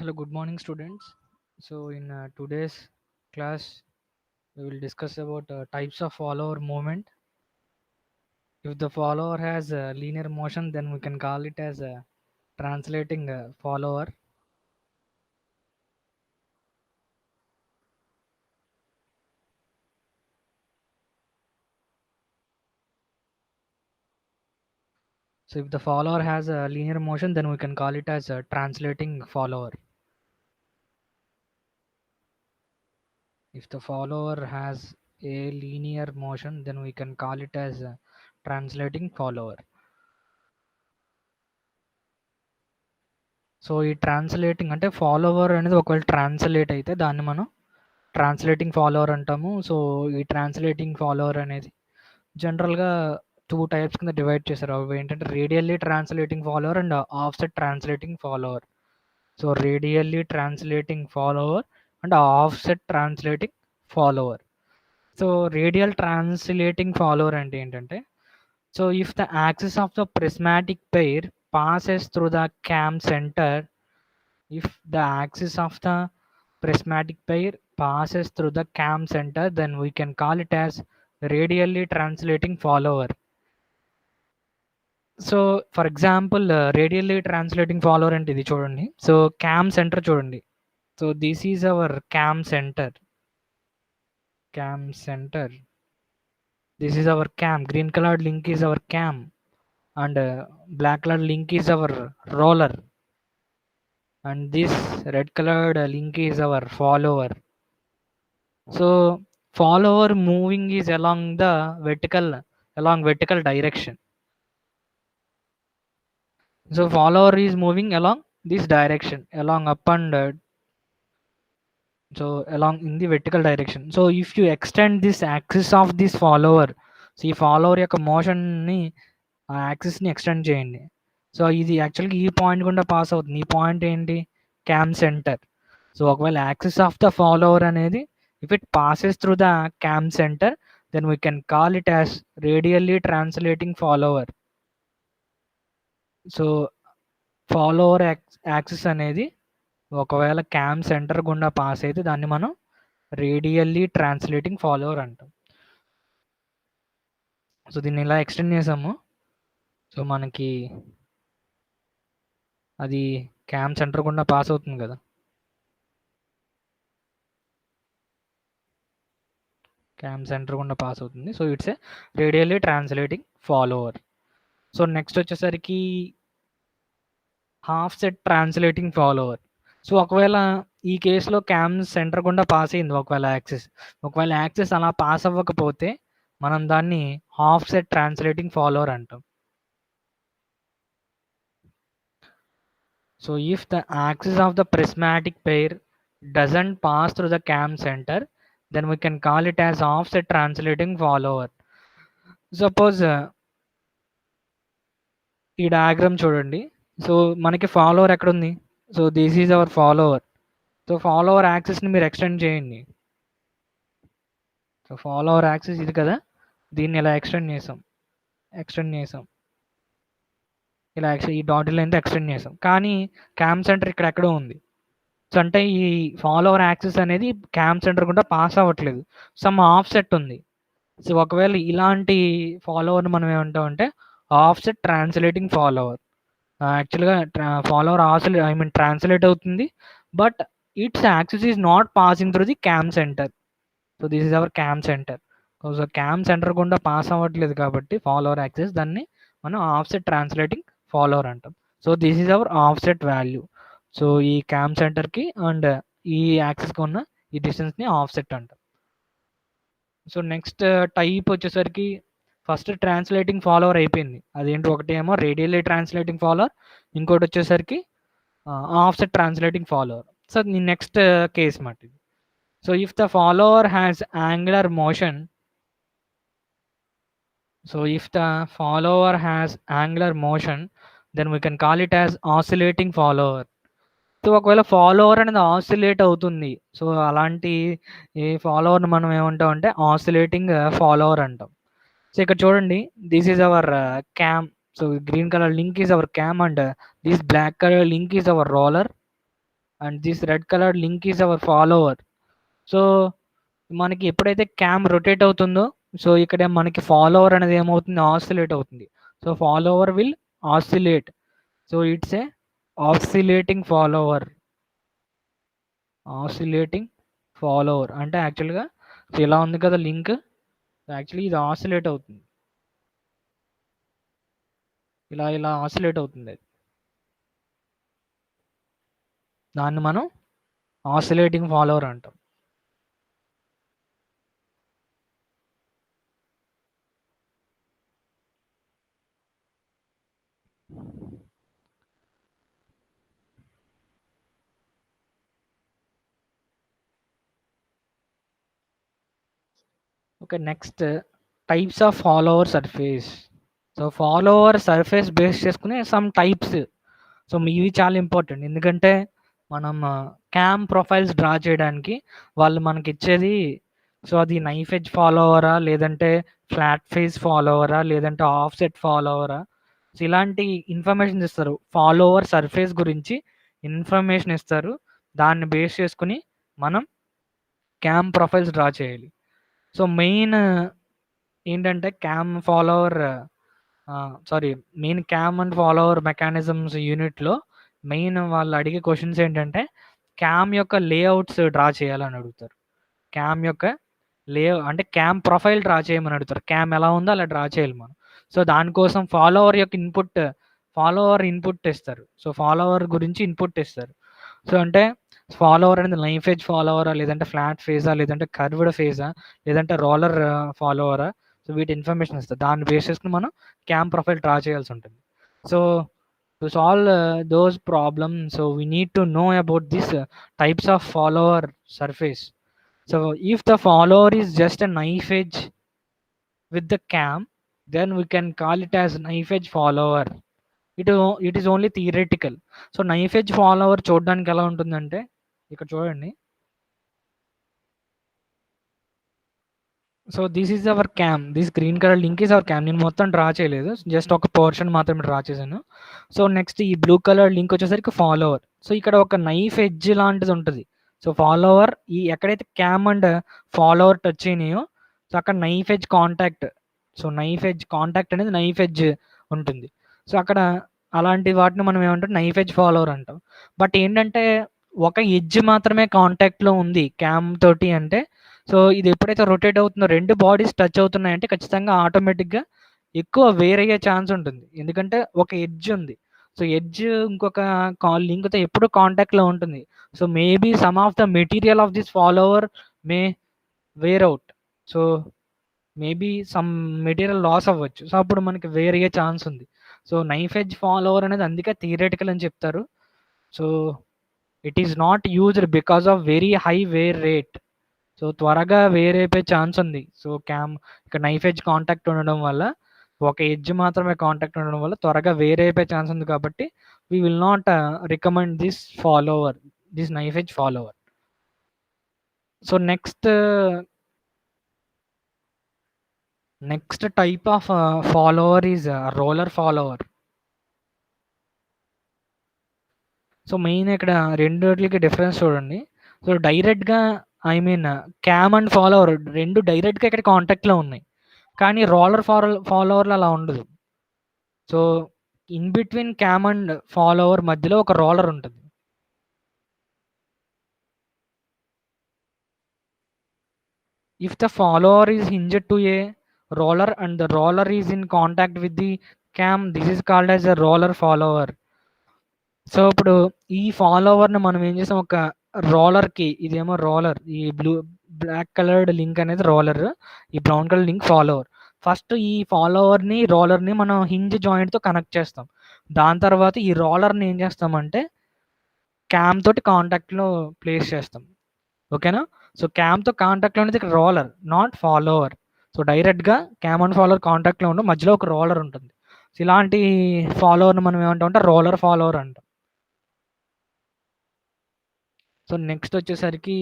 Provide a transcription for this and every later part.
Hello, good morning, students. So, in today's class, we will discuss about types of follower movement. If the follower has a linear motion, then we can call it as a translating follower. So, if the follower has a linear motion, then we can call it as a translating follower. If the follower has a linear motion, then we can call it as a translating follower. So ఈ translating అంటే follower అనేది ఒకవేళ translate అయితే దాన్ని మనం translating follower అంటాము. So ఈ translating follower అనేది జనరల్గా టూ టైప్స్ కింద డివైడ్ చేశారు. అవి ఏంటంటే radially translating follower and offset translating follower. So radially translating follower and offset translating follower. So radial translating follower అంటే ఏంటంటే, so if the axis of the prismatic pair passes through the cam center, if the axis of the prismatic pair passes through the cam center, then we can call it as radially translating follower. So for example radially translating follower అంటే ఇది చూడండి. So cam centre చూడండి. So this is our cam centre. Cam centre, this is our cam. Green colored link is our cam, and black colored link is our roller, and this red colored link is our follower. So follower moving is along the vertical direction. So follower is moving along this direction, along up and so along in the vertical direction. So if you extend this axis of this follower, so ఈ follower యొక్క motion ని ఆ యాక్సిస్ని extend చేయండి. So ఇది యాక్చువల్గా ఈ point గుండా pass అవుతుంది. ఈ పాయింట్ ఏంటి? Cam center. సో ఒకవేళ యాక్సిస్ ఆఫ్ ద ఫాలోవర్ అనేది if it passes through the cam center, then we can call it as radially translating follower. So follower axis అనేది ఒకవేళ క్యామ్ సెంటర్ గుండా pass అయితే దాన్ని మనం రేడియల్లీ ట్రాన్స్లేటింగ్ ఫాలోవర్ అంటాం. సో దీన్ని ఇలా ఎక్స్టెండ్ చేసాము. సో మనకి అది క్యామ్ సెంటర్ గుండా పాస్ అవుతుంది కదా. క్యామ్ సెంటర్ గుండా పాస్ అవుతుంది. So it's a radially translating follower. So next వచ్చేసరికి offset translating follower. So ఒకవేళ ఈ కేసులో క్యామ్ సెంటర్ గుండా పాస్ అయింది ఒకవేళ యాక్సిస్ అలా పాస్ అవ్వకపోతే మనం దాన్ని హాఫ్ సెట్ ట్రాన్స్లేటింగ్ ఫాలోవర్ అంటాం. So if the axis of the prismatic pair doesn't pass through the cam centre, then we can call it as offset translating follower. Suppose ఈ డయాగ్రామ్ చూడండి. సో మనకి follower ఎక్కడ ఉంది? So this is our follower. So follower యాక్సిస్ని మీరు extend చేయండి. So follower axis ఇది కదా, దీన్ని ఇలా ఎక్స్టెండ్ చేసాం ఇలా ఈ డాట్ లైన్తో ఎక్స్టెండ్ చేసాం. కానీ క్యామ్ సెంటర్ ఇక్కడ ఎక్కడో ఉంది. సో అంటే ఈ ఫాలోవర్ యాక్సిస్ అనేది క్యామ్ సెంటర్ గుండా పాస్ అవ్వట్లేదు, సమ్ ఆఫ్సెట్ ఉంది. సో ఒకవేళ ఇలాంటి ఫాలోవర్ని మనం ఏమంటామంటే ఆఫ్సెట్ ట్రాన్స్లేటింగ్ ఫాలోవర్. యాక్చువల్గా ఫాలోవర్ ట్రాన్స్లేట్ అవుతుంది, but it's axis is not passing through the cam center. So this is our cam center. So cam centre గుండా పాస్ అవ్వట్లేదు కాబట్టి ఫాలోవర్ యాక్సిస్, దాన్ని మనం ఆఫ్సెట్ ట్రాన్స్లేటింగ్ ఫాలోవర్ అంటాం. So this is hour offset value. So ఈ cam సెంటర్కి and ఈ యాక్సిస్కి ఉన్న ఈ డిస్టెన్స్ని ఆఫ్సెట్ అంటాం. సో నెక్స్ట్ టైప్ వచ్చేసరికి ఫస్ట్ ట్రాన్స్లేటింగ్ ఫాలోవర్ అయిపోయింది. అదేంటి, ఒకటి ఏమో రేడియల్లీ ట్రాన్స్లేటింగ్ ఫాలోవర్, ఇంకోటి వచ్చేసరికి offset translating follower. So next case మాట ఇది. So if the follower has angular motion, then we can call it as oscillating follower. So ఒకవేళ ఫాలోవర్ అనేది ఆసిలేట్ అవుతుంది, సో అలాంటి ఈ ఫాలోవర్ని మనం ఏమంటాం అంటే ఆసిలేటింగ్ ఫాలోవర్ అంటాం. సో ఇక్కడ చూడండి, this is our cam. So green colour link is our cam and this black colour link is our roller. And this red colour link is our follower. So మనకి ఎప్పుడైతే cam rotate అవుతుందో, so ఇక్కడ మనకి follower అనేది ఏమవుతుంది, oscillate అవుతుంది. So follower will oscillate. So it's A oscillating follower. Oscillating follower అంటే యాక్చువల్గా ఇలా ఉంది కదా లింక్, యాక్చువల్లీ ఇది ఆసిలేట్ అవుతుంది, ఇలా ఇలా ఆసిలేట్ అవుతుంది అది. దాన్ని మనం ఆసిలేటింగ్ ఫాలోవర్ అంటాం. Okay, next types of follower surface. So follower surface base చేసుకుని సమ్ టైప్స్. సో ఇవి చాలా ఇంపార్టెంట్, ఎందుకంటే మనం క్యామ్ ప్రొఫైల్స్ డ్రా చేయడానికి వాళ్ళు మనకి ఇచ్చేది, సో అది నైఫ్ ఎడ్జ్ ఫాలోవరా, లేదంటే ఫ్లాట్ ఫేస్ ఫాలోవరా, లేదంటే ఆఫ్ సెట్ ఫాలోవరా, సో ఇలాంటి ఇన్ఫర్మేషన్ ఇస్తారు. ఫాలోవర్ సర్ఫేస్ గురించి ఇన్ఫర్మేషన్ ఇస్తారు, దాన్ని బేస్ చేసుకుని మనం క్యామ్ ప్రొఫైల్స్ డ్రా చేయాలి. సో మెయిన్ ఏంటంటే cam follower, sorry, main cam and follower mechanisms యూనిట్లో మెయిన్ వాళ్ళు అడిగే క్వశ్చన్స్ ఏంటంటే క్యామ్ యొక్క లేఅవుట్స్ డ్రా చేయాలని అడుగుతారు. క్యామ్ యొక్క అంటే క్యామ్ ప్రొఫైల్ డ్రా చేయమని అడుగుతారు. క్యామ్ ఎలా ఉందో అలా డ్రా చేయాలి మనం. సో దానికోసం ఫాలోవర్ యొక్క ఇన్పుట్ ఇస్తారు. సో ఫాలోవర్ గురించి ఇన్పుట్ ఇస్తారు. సో అంటే ఫాలోవర్ అనేది నైఫ్ ఎడ్జ్ ఫాలోవరా, లేదంటే ఫ్లాట్ ఫేజా, లేదంటే కర్వ్డ్ ఫేజా, లేదంటే రోలర్ ఫాలోవరా, సో వీటి ఇన్ఫర్మేషన్ ఇస్తారు. దాన్ని బేస్ చేసుకుని మనం క్యామ్ ప్రొఫైల్ డ్రా చేయాల్సి ఉంటుంది. So to solve those problems, so we need to know about this types of follower surface. So if the follower is just a knife edge with the cam, then we can call it as knife edge follower. It is only theoretical. So knife edge follower చూడడానికి ఎలా ఉంటుందంటే, ఇక్కడ చూడండి. So this is our cam, this green colour link is our cam. నేను మొత్తం draw చేయలేదు, just ఒక portion మాత్రమే డ్రా చేశాను. సో నెక్స్ట్ ఈ బ్లూ కలర్ లింక్ వచ్చేసరికి ఫాలోవర్. సో ఇక్కడ ఒక నైఫ్ ఎడ్జ్ లాంటిది ఉంటుంది. సో ఫాలోవర్ ఈ ఎక్కడైతే క్యామ్ అండ్ ఫాలోవర్ టచ్ అయినాయో, సో అక్కడ knife edge contact. So knife edge contact అనేది నైఫ్ ఎడ్జ్ ఉంటుంది. సో అక్కడ అలాంటి వాటిని మనం ఏమంటాం, నైఫ్ ఎడ్జ్ ఫాలోవర్ అంటాం. బట్ ఏంటంటే ఒక ఎడ్జ్ మాత్రమే కాంటాక్ట్లో ఉంది క్యామ్ తోటి అంటే, సో ఇది ఎప్పుడైతే రొటేట్ అవుతుందో రెండు బాడీస్ టచ్ అవుతున్నాయంటే ఖచ్చితంగా ఆటోమేటిక్గా ఎక్కువ వేర్ అయ్యే ఛాన్స్ ఉంటుంది, ఎందుకంటే ఒక ఎడ్జ్ ఉంది. సో ఎడ్జ్ ఇంకొక లింక్తో ఎప్పుడు కాంటాక్ట్లో ఉంటుంది. So maybe some of the material of this follower may wear out. So maybe some material loss అవ్వచ్చు. సో అప్పుడు మనకి వేర్ అయ్యే ఛాన్స్ ఉంది. సో నైఫ్ ఎడ్జ్ ఫాలోవర్ అనేది అందుకే థియరెటికల్ అని చెప్తారు. So it is not used because of very high wear rate. So త్వరగా వేర్ అయిపోయే ఛాన్స్ ఉంది. సో ఇక్కడ నైఫ్ ఎడ్జ్ కాంటాక్ట్ ఉండడం వల్ల, ఒక ఎడ్జ్ మాత్రమే కాంటాక్ట్ ఉండడం వల్ల త్వరగా వేర్ అయిపోయే ఛాన్స్ ఉంది. కాబట్టి we will not recommend this knife edge follower. So next type of follower is roller follower. So main ఇక్కడ రెండిటికి డిఫరెన్స్ చూడండి. సో డైరెక్ట్గా, I mean cam and follower రెండు డైరెక్ట్గా ఇక్కడ కాంటాక్ట్లో ఉన్నాయి, కానీ రోలర్ ఫాలోవర్లో అలా ఉండదు. So in between cam and follower మధ్యలో ఒక రోలర్ ఉంటుంది. If the follower is hinged to A roller and the roller is in contact with the cam, this is called as a roller follower. So ఇప్పుడు ఈ ఫాలోవర్ని మనం ఏం చేసాం, ఒక రోలర్కి, ఇదేమో రోలర్, ఈ బ్లాక్ కలర్డ్ లింక్ అనేది రోలర్, ఈ brown colour link follower. First ఈ ఫాలోవర్ని రోలర్ని మనం హింజ్ జాయింట్తో కనెక్ట్ చేస్తాం. దాని తర్వాత ఈ రోలర్ని ఏం చేస్తామంటే క్యామ్ తోటి కాంటాక్ట్లో ప్లేస్ చేస్తాం. ఓకేనా? సో క్యామ్తో కాంటాక్ట్లో అనేది ఇక్కడ రోలర్, నాట్ ఫాలోవర్. సో డైరెక్ట్గా క్యామ్ అండ్ ఫాలోవర్ కాంటాక్ట్లో ఉండడం, మధ్యలో ఒక రోలర్ ఉంటుంది. సో ఇలాంటి ఫాలోవర్ని మనం ఏమంటాం అంటే రోలర్ ఫాలోవర్ అంటాం. సో నెక్స్ట్ వచ్చేసరికి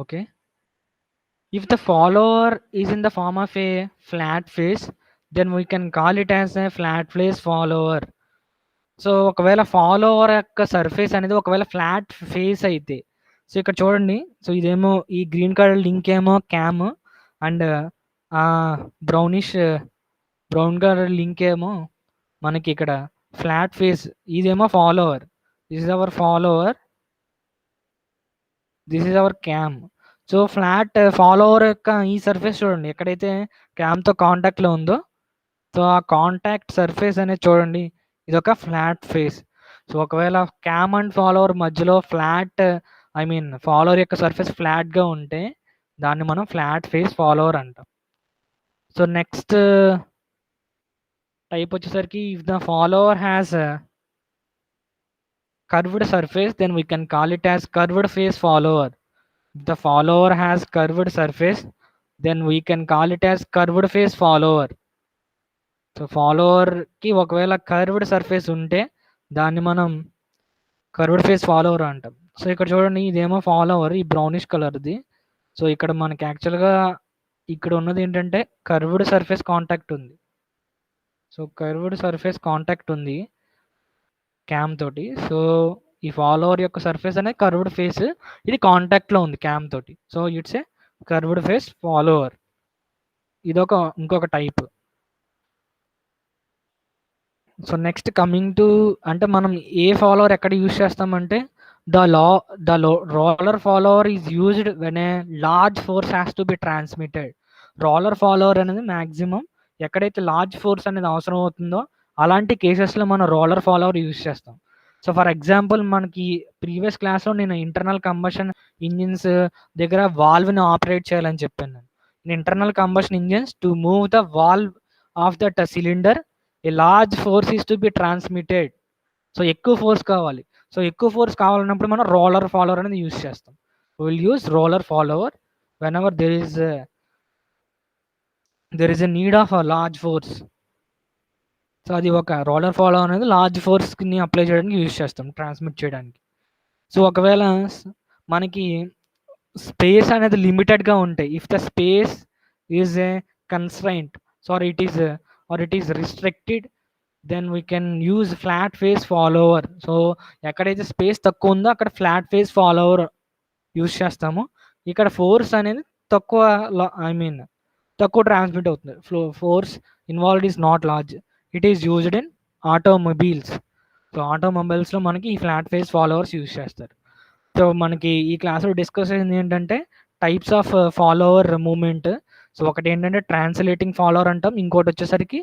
okay, If the follower is in the form of a flat face, then we can call it as a flat face follower. So, ఒకవేళ ఫాలోవర్ యొక్క సర్ఫేస్ అనేది ఒకవేళ ఫ్లాట్ ఫేస్ అయితే, so ఇక్కడ చూడండి. So ఇదేమో ఈ గ్రీన్ కలర్ లింక్ ఏమో cam and brownish brown colour link ఏమో మనకి ఇక్కడ ఫ్లాట్ ఫేస్. ఇదేమో follower. This is our follower. This is our cam. So flat follower యొక్క ఈ సర్ఫేస్ చూడండి, ఎక్కడైతే క్యామ్తో కాంటాక్ట్లో ఉందో, సో ఆ కాంటాక్ట్ సర్ఫేస్ అనేది చూడండి, ఇదొక ఫ్లాట్ ఫేస్. సో ఒకవేళ క్యామ్ అండ్ ఫాలోవర్ మధ్యలో ఫ్లాట్, ఐ మీన్ ఫాలోవర్ యొక్క సర్ఫేస్ ఫ్లాట్గా ఉంటే దాన్ని మనం ఫ్లాట్ ఫేస్ ఫాలోవర్ అంటాం. సో నెక్స్ట్ టైప్ వచ్చేసరికి, if the follower has curved surface, then we can call it as curved face follower. If the follower has curved surface, then we can call it as curved face follower. So ఫాలోవర్కి ఒకవేళ curved surface ఉంటే దాన్ని మనం curved face follower అంటాం. So ఇక్కడ చూడండి, ఇదేమో follower, ఈ బ్రౌనిష్ కలర్ది. సో ఇక్కడ మనకి యాక్చువల్గా ఇక్కడ ఉన్నది ఏంటంటే కర్వ్డ్ సర్ఫేస్ కాంటాక్ట్ ఉంది. సో కర్వ్డ్ సర్ఫేస్ కాంటాక్ట్ ఉంది క్యామ్ తోటి. సో ఈ ఫాలోవర్ యొక్క సర్ఫేస్ అనేది కర్వ్డ్ ఫేస్, ఇది కాంటాక్ట్లో ఉంది క్యామ్ తోటి. So it's A curved face follower. ఇదొక ఇంకొక type. So next coming to, అంటే మనం ఏ ఫాలోవర్ ఎక్కడ యూజ్ చేస్తామంటే, the roller follower is used when a large force has to be transmitted. Roller follower అనేది మ్యాక్సిమం ఎక్కడైతే లార్జ్ ఫోర్స్ అనేది అవసరం అవుతుందో అలాంటి కేసెస్లో మనం రోలర్ ఫాలోవర్ యూజ్ చేస్తాం. సో ఫర్ ఎగ్జాంపుల్, మనకి ప్రీవియస్ క్లాస్లో నేను ఇంటర్నల్ కంబషన్ ఇంజిన్స్ దగ్గర వాల్వ్ని ఆపరేట్ చేయాలని చెప్పాను. Internal combustion engines to move the valve of that cylinder, a large force is to be transmitted. So ఎక్కువ ఫోర్స్ కావాలి. సో ఎక్కువ ఫోర్స్ కావాలన్నప్పుడు మనం రోలర్ ఫాలోవర్ అనేది యూజ్ చేస్తాం. Will use roller follower when ever there is a need of a large force. So అది ఒక roller follower అనేది లార్జ్ ఫోర్స్ని అప్లై చేయడానికి యూజ్ చేస్తాం, ట్రాన్స్మిట్ చేయడానికి. సో ఒకవేళ మనకి స్పేస్ అనేది లిమిటెడ్గా ఉంటాయి, if the space is a constraint or it is restricted, then we can use flat face follower. So ఎక్కడైతే స్పేస్ తక్కువ ఉందో అక్కడ ఫ్లాట్ ఫేస్ ఫాలోవర్ యూజ్ చేస్తాము. ఇక్కడ ఫోర్స్ అనేది తక్కువ, తక్కువ ట్రాన్స్మిట్ అవుతుంది. Force involved is not large. It is used in automobiles. So ఆటోమొబైల్స్లో మనకి ఈ ఫ్లాట్ ఫేస్ ఫాలోవర్స్ యూజ్ చేస్తారు. సో మనకి ఈ క్లాస్లో డిస్కస్ అయింది ఏంటంటే types of follower movement. So ఒకటి ఏంటంటే ట్రాన్స్లేటింగ్ ఫాలోవర్ అంటాం, ఇంకోటి వచ్చేసరికి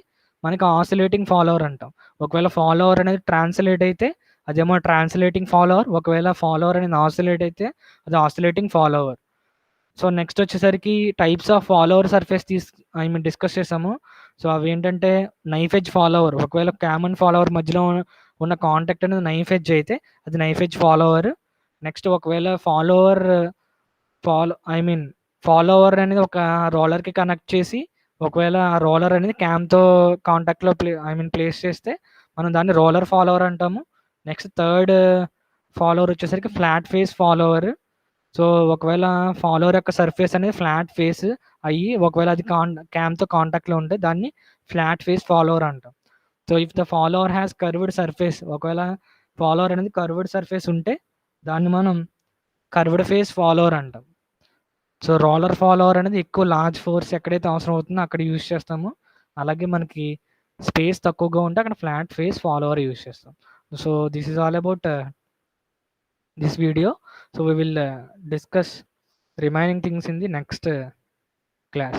మనకి ఆసిలేటింగ్ ఫాలోవర్ అంటాం. ఒకవేళ ఫాలోవర్ అనేది ట్రాన్స్లేట్ అయితే అదేమో ట్రాన్స్లేటింగ్ ఫాలోవర్, ఒకవేళ ఫాలోవర్ అనేది ఆసిలేట్ అయితే అది ఆసిలేటింగ్ ఫాలోవర్. సో నెక్స్ట్ వచ్చేసరికి types of follower surface discuss చేసాము. సో అవి ఏంటంటే నైఫ్ ఎడ్జ్ ఫాలోవర్, ఒకవేళ కామన్ ఫాలోవర్ మధ్యలో ఉన్న కాంటాక్ట్ అనేది నైఫ్ ఎడ్జ్ అయితే అది నైఫ్ ఎడ్జ్ ఫాలోవర్. నెక్స్ట్ ఒకవేళ ఫాలోవర్ అనేది ఒక రోలర్కి కనెక్ట్ చేసి ఒకవేళ ఆ రోలర్ అనేది క్యామ్తో కాంటాక్ట్లో ప్లేస్ చేస్తే మనం దాన్ని రోలర్ ఫాలోవర్ అంటాము. నెక్స్ట్ థర్డ్ ఫాలోవర్ వచ్చేసరికి ఫ్లాట్ ఫేస్ ఫాలోవర్. సో ఒకవేళ ఫాలోవర్ యొక్క సర్ఫేస్ అనేది ఫ్లాట్ ఫేస్ అయ్యి ఒకవేళ అది క్యామ్తో కాంటాక్ట్లో ఉంటే దాన్ని ఫ్లాట్ ఫేస్ ఫాలోవర్ అంటాం. So if the follower has curved surface, ఒకవేళ ఫాలోవర్ అనేది కర్వ్డ్ సర్ఫేస్ ఉంటే దాన్ని మనం కర్వ్డ్ ఫేస్ ఫాలోవర్ అంటాం. సో రోలర్ ఫాలోవర్ అనేది ఎక్కువ లార్జ్ ఫోర్స్ ఎక్కడైతే అవసరం అవుతుందో అక్కడ యూజ్ చేస్తాము. అలాగే మనకి స్పేస్ తక్కువగా ఉంటే అక్కడ ఫ్లాట్ ఫేస్ ఫాలోవర్ యూజ్ చేస్తాం. So this is all about this video. So we will discuss remaining things in the next class.